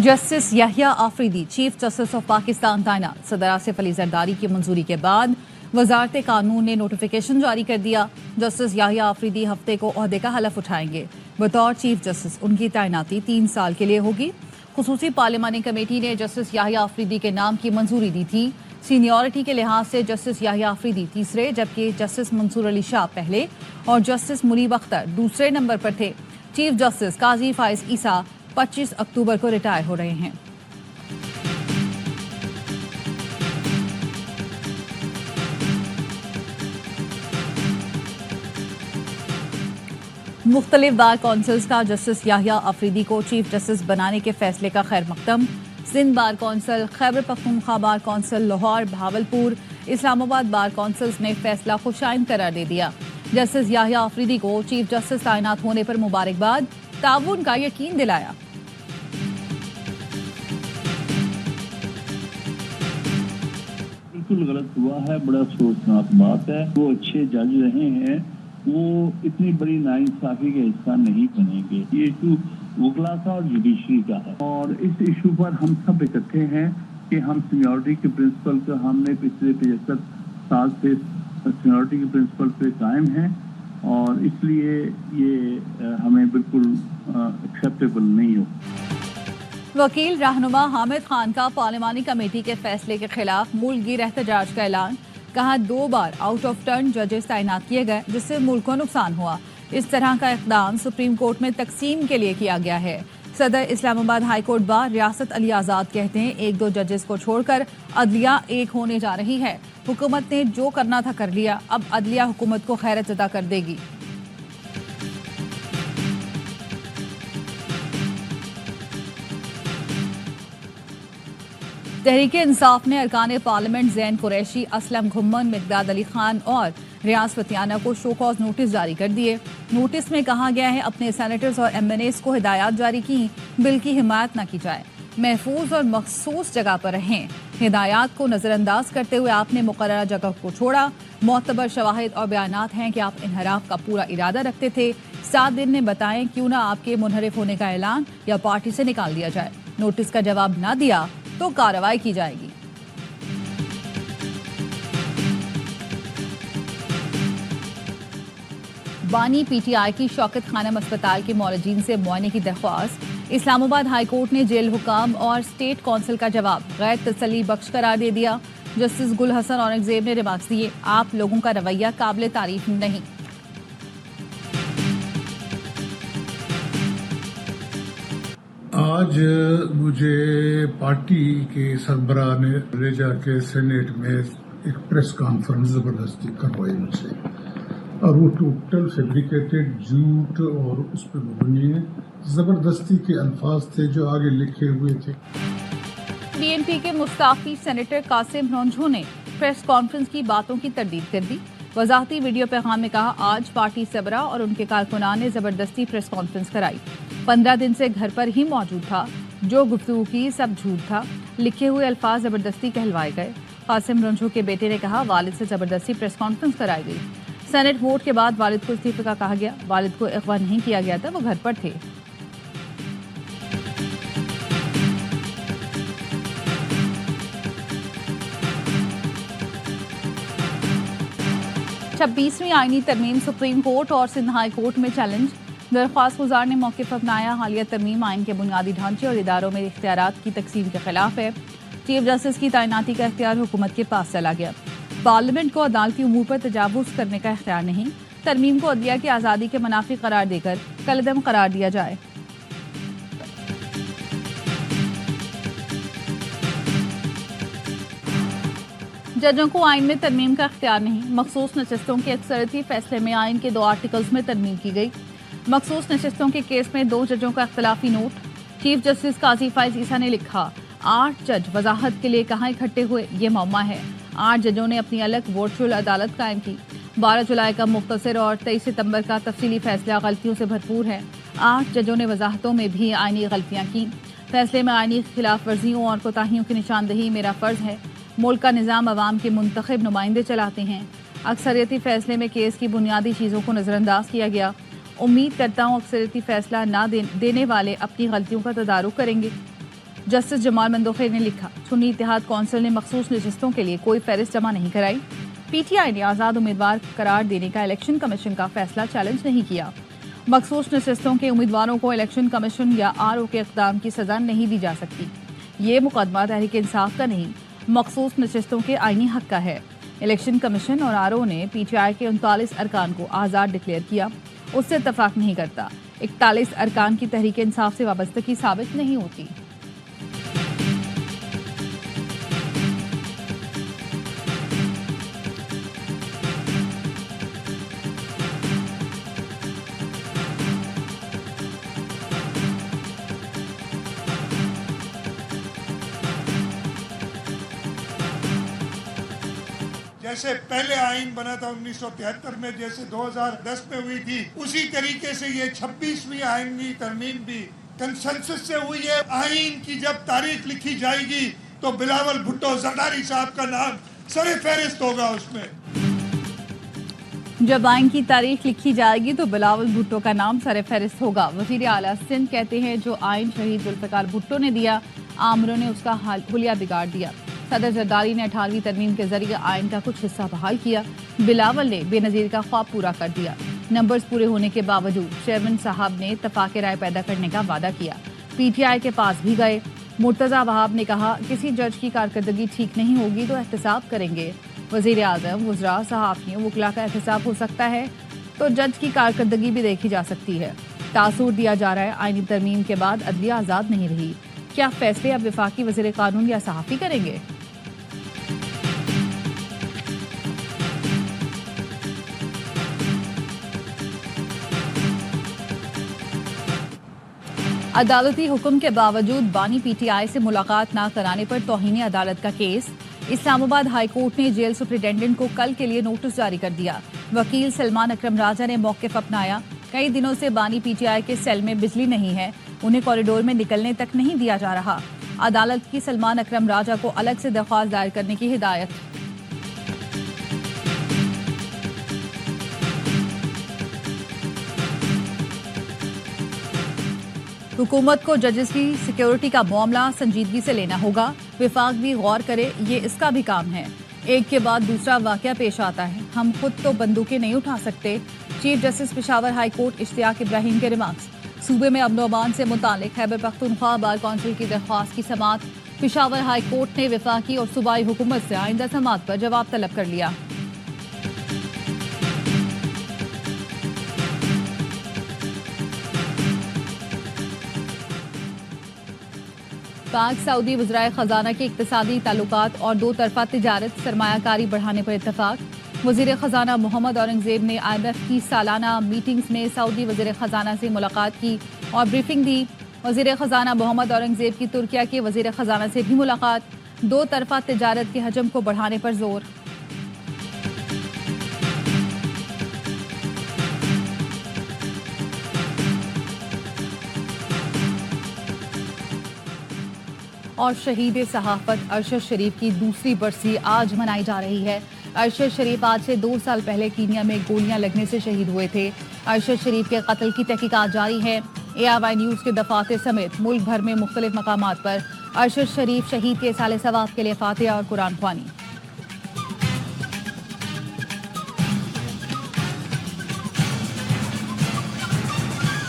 Justice Yahya Afridi chief justice of Pakistan तैनात। सदर आसिफ अली जरदारी की मंजूरी के बाद वजारत कानून ने नोटिफिकेशन जारी कर दिया। जस्टिस याहिया आफरीदी हफ्ते को ओहदे का हलफ उठाएंगे। बतौर चीफ जस्टिस उनकी तैनाती 3 साल के लिए होगी। खुसूसी पार्लिमानी कमेटी ने जस्टिस याहिया आफरीदी के नाम की मंजूरी दी थी। सीनियरिटी के लिहाज से जस्टिस याहिया आफरीदी तीसरे, जबकि जस्टिस मंसूर अली शाह पहले और जस्टिस मुनीब अख्तर दूसरे नंबर पर थे। चीफ जस्टिस काजी फाइज ईसा 25 अक्टूबर को रिटायर हो रहे हैं। मुख्तलिफ बार कौंसिल्स का जस्टिस याहिया आफरीदी को चीफ जस्टिस बनाने के फैसले का खैर मकदम। Sindh bar council, Khyber Pakhtunkhwa bar council, Lahore, Bahawalpur, Islamabad bar councils ने फैसला खुशाइन करार दे दिया। जस्टिस याहिया आफरीदी को चीफ जस्टिस तैनात होने पर मुबारकबाद, ताउन का यकीन दिलाया। बिल्कुल गलत हुआ है, बड़ा अफसोसनाक बात है। वो अच्छे जज रहे हैं, वो इतनी बड़ी नाइंसाफी का हिस्सा नहीं बनेंगे। ये इशू वकला का और जुडिशरी का है और इस इशू पर हम सब इकट्ठे हैं कि हम सीनियरिटी के प्रिंसिपल का हमने पिछले 75 साल से सीनियरिटी के प्रिंसिपल पे कायम हैं और इसलिए ये हमें बिल्कुल एक्सेप्टेबल नहीं हो। वकील रहनुमा हामिद खान का पार्लिमानी कमेटी के फैसले के खिलाफ मुल्की एहतजाज का ऐलान। कहा 2 बार आउट ऑफ टर्न जजेस तैनात किए गए जिससे मुल्क को नुकसान हुआ। इस तरह का इक़दाम सुप्रीम कोर्ट में तकसीम के लिए किया गया है। सदर इस्लामाबाद हाई कोर्ट बार रियासत अली आज़ाद कहते हैं 1-2 जजेस को छोड़कर अदलिया एक होने जा रही है। हुकूमत ने जो करना था कर लिया, अब अदलिया हुकूमत को खैरत अता कर देगी। तहरीक इंसाफ ने अरकान पार्लियामेंट ज़ैन कुरैशी, असलम घुम्मन, मिकदाद अली खान और रियाज फतियाना को शो कॉज नोटिस जारी कर दिए। नोटिस में कहा गया है अपने सेनेटर्स और MNAs को हिदायत जारी की बिल की हिमायत न की जाए, महफूज और मखसूस जगह पर रहें। हिदायत को नज़रअंदाज करते हुए आपने मुकर्ररा जगह को छोड़ा। मोतबर शवाहिद और बयानात हैं कि आप इनहराफ का पूरा इरादा रखते थे। 7 दिन में बताएं क्यों ना आपके मुनहरिफ होने का ऐलान या पार्टी से निकाल दिया जाए। नोटिस का जवाब ना दिया तो कार्रवाई की जाएगी। बानी PTI की शौकत खानम अस्पताल के मौलजीन से मुआयने की दरख्वास्त। इस्लामाबाद हाई कोर्ट ने जेल हुकाम और स्टेट कौंसिल का जवाब गैर तसल्ली बख्श करार दे दिया। जस्टिस गुल हसन औरंगजेब ने रिमार्क्स दिए, आप लोगों का रवैया काबिल तारीफ नहीं। आज मुझे पार्टी के सरबराह ने ले जाके सेनेट में एक प्रेस कॉन्फ्रेंस जबरदस्ती करवाई मुझसे और वो टोटल फैब्रिकेटेड झूठ और उस पर मबनी जबरदस्ती के अल्फाज थे जो आगे लिखे हुए थे। BNP के मुस्ताफी सेनेटर कासिम रंझू ने प्रेस कॉन्फ्रेंस की बातों की तरदीद कर दी। वजाहती वीडियो पैगाम में कहा, आज पार्टी सरबरा और उनके कारकुनान ने जबरदस्ती प्रेस कॉन्फ्रेंस कराई। 15 दिन से घर पर ही मौजूद था। जो गुफ्तगू की सब झूठ था। लिखे हुए अल्फाज जबरदस्ती कहलवाए गए। कासिम रंझू के बेटे ने कहा, वालिद से जबरदस्ती प्रेस कॉन्फ्रेंस कराई गई। सेनेट वोट के बाद वालिद को इस्तीफे का कहा गया। वालिद को अगवा नहीं किया गया था, वो घर पर थे। छब्बीसवीं आईनी तरमीम सुप्रीम कोर्ट और सिंध हाई कोर्ट में चैलेंज। दरख्वास्त गुजार ने मौक़िफ़ अपनाया, हालिया तरमीम आइन के बुनियादी ढांचे और इदारों में इख्तियारात की तकसीम के खिलाफ है। चीफ जस्टिस की तैनाती का इख्तियार हुकूमत के पास चला गया। पार्लियामेंट को अदालती उमूर पर तजावुज़ करने का इख्तियार नहीं। तरमीम को अदलिया की आज़ादी के मुनाफी करार देकर कलअदम करार दिया जाए। जजों को आइन में तरमीम का इख्तियार नहीं। मखसूस नशिस्तों के अक्सरियती फैसले में आइन के 2 आर्टिकल्स में तरमीम की गई। मखसूस नशिस्तों के केस में 2 जजों का इख्तलाफी नोट। चीफ जस्टिस काजी फाइज ईसा ने लिखा, 8 जज वजाहत के लिए कहाँ इकट्ठे हुए, ये मौमा है। 8 जजों ने अपनी अलग वर्चुअल अदालत कायम की। 12 जुलाई का मुख्तसर और 23 सितंबर का तफसीली फैसला गलतियों से भरपूर है। 8 जजों ने वजाहतों में भी आइनी गलतियाँ की। फैसले में आइनी खिलाफ वर्जियों और कोताहियों की निशानदही मेरा फ़र्ज है। मुल्क का निज़ाम अवाम के मुंतखब नुमाइंदे चलाते हैं। अक्सरियती फैसले में केस की बुनियादी चीज़ों को नज़रअंदाज किया गया। उम्मीद करता हूँ अक्सरियती फैसला ना देने वाले अपनी गलतियों का तदारुक करेंगे। जस्टिस जमाल मंदोखी ने लिखा, सुन्नी इत्तेहाद कौंसिल ने मखसूस नशिस्तों के लिए कोई फहरिस्त जमा नहीं कराई। पीटीआई ने आज़ाद उम्मीदवार करार देने का इलेक्शन कमीशन का फैसला चैलेंज नहीं किया। मखसूस नशिस्तों के उम्मीदवारों को इलेक्शन कमीशन या आरओ के इक़दाम की सज़ा नहीं दी जा सकती। ये मुकदमा तहरीक इंसाफ का नहीं, मखसूस नशिस्तों के आईनी हक का है। इलेक्शन कमीशन और आरओ ने पीटीआई के 39 अरकान को आज़ाद डिक्लेयर किया, उससे इत्तफाक नहीं करता। 41 अरकान की तहरीक इंसाफ से वाबस्तगी साबित नहीं होती। जैसे पहले आइन बना था 1973 में, जैसे 2010 में हुई थी, उसी तरीके से ये 26वीं आईनी तरमीम भी कंसेंसस से हुई है। आइन की जब तारीख लिखी जाएगी तो बिलावल भुट्टो जरदारी साहब का नाम सरे फहरिस्त होगा उसमें। जब आइन की तारीख लिखी जाएगी तो बिलावल भुट्टो का नाम सरे फहरिस्त होगा। वजीर आला सिंध कहते हैं, जो आइन शहीद जुल्फ़िकार भुट्टो ने दिया, आमरों ने उसका हुलिया बिगाड़ दिया। सदर जरदारी ने 18वीं तरमीम के जरिए आइन का कुछ हिस्सा बहाल किया। बिलावल ने बेनज़ीर का ख्वाब पूरा कर दिया। नंबर्स पूरे होने के बावजूद चेयरमैन साहब ने इत्तफाक़ राय पैदा करने का वादा किया। पीटीआई के पास भी गए। मुर्तज़ा वहाब ने कहा, किसी जज की कारकर्दगी ठीक नहीं होगी तो एहतसाब करेंगे। वज़ीर आज़म, वज़रा, सहाफ़ियों, वकला का एहतसाब हो सकता है तो जज की कारकर्दगी भी देखी जा सकती है। तासुर दिया जा रहा है, आइनी तरमीम के बाद अदलिया आज़ाद नहीं रही। क्या फैसले अब वफाकी वज़ीर कानून या सहाफ़ी करेंगे? अदालती हुक्म के बावजूद बानी पीटीआई से मुलाकात न कराने पर तौहीन अदालत का केस। इस्लामाबाद हाई कोर्ट ने जेल सुपरिटेंडेंट को कल के लिए नोटिस जारी कर दिया। वकील सलमान अकरम राजा ने मौक़िफ़ अपनाया। कई दिनों से बानी पीटीआई के सेल में बिजली नहीं है, उन्हें कॉरिडोर में निकलने तक नहीं दिया जा रहा। अदालत की सलमान अकरम राजा को अलग से दरख्वास्त दायर करने की हिदायत। हुकूमत को जजेस की सिक्योरिटी का मामला संजीदगी से लेना होगा। विफाक भी गौर करे, ये इसका भी काम है। एक के बाद दूसरा वाकया पेश आता है, हम खुद तो बंदूकें नहीं उठा सकते। Chief justice Peshawar high court Ishtiaq Ibrahim के रिमार्क्स। सूबे में अमन अमान से मुतालिक खैबर पख्तूनख्वा बार कौंसिल की दरख्वास्त की समाअत। पेशावर हाई कोर्ट ने वफाकी और सूबाई हुकूमत से आइंदा समाअत पर जवाब तलब कर लिया। पाक सऊदी वज़राए ख़ज़ाना के इक़्तिसादी ताल्लुकात और दो तरफ़ा तिजारत सरमायाकारी बढ़ाने पर इत्तफ़ाक़। वज़ीर ख़ज़ाना मोहम्मद औरंगज़ेब ने IMF की सालाना मीटिंग्स में सऊदी वज़ीर ख़ज़ाना से मुलाकात की और ब्रीफिंग दी। वज़ीर ख़ज़ाना मोहम्मद औरंगज़ेब की तुर्किया के वज़ीर ख़ज़ाना से भी मुलाकात। दो तरफ़ा तिजारत के हजम को बढ़ाने पर जोर। और शहीद सहाफ़त अरशद शरीफ की दूसरी बरसी आज मनाई जा रही है। अरशद शरीफ आज से 2 साल पहले कीनिया में गोलियां लगने से शहीद हुए थे। अरशद शरीफ के कत्ल की तहकीकात जारी है। ARY न्यूज़ के दफातर समेत मुल्क भर में मुख्तलिफ मकामात पर अरशद शरीफ शहीद के साले सवाब के लिए फातिहा और कुरान ख्वानी।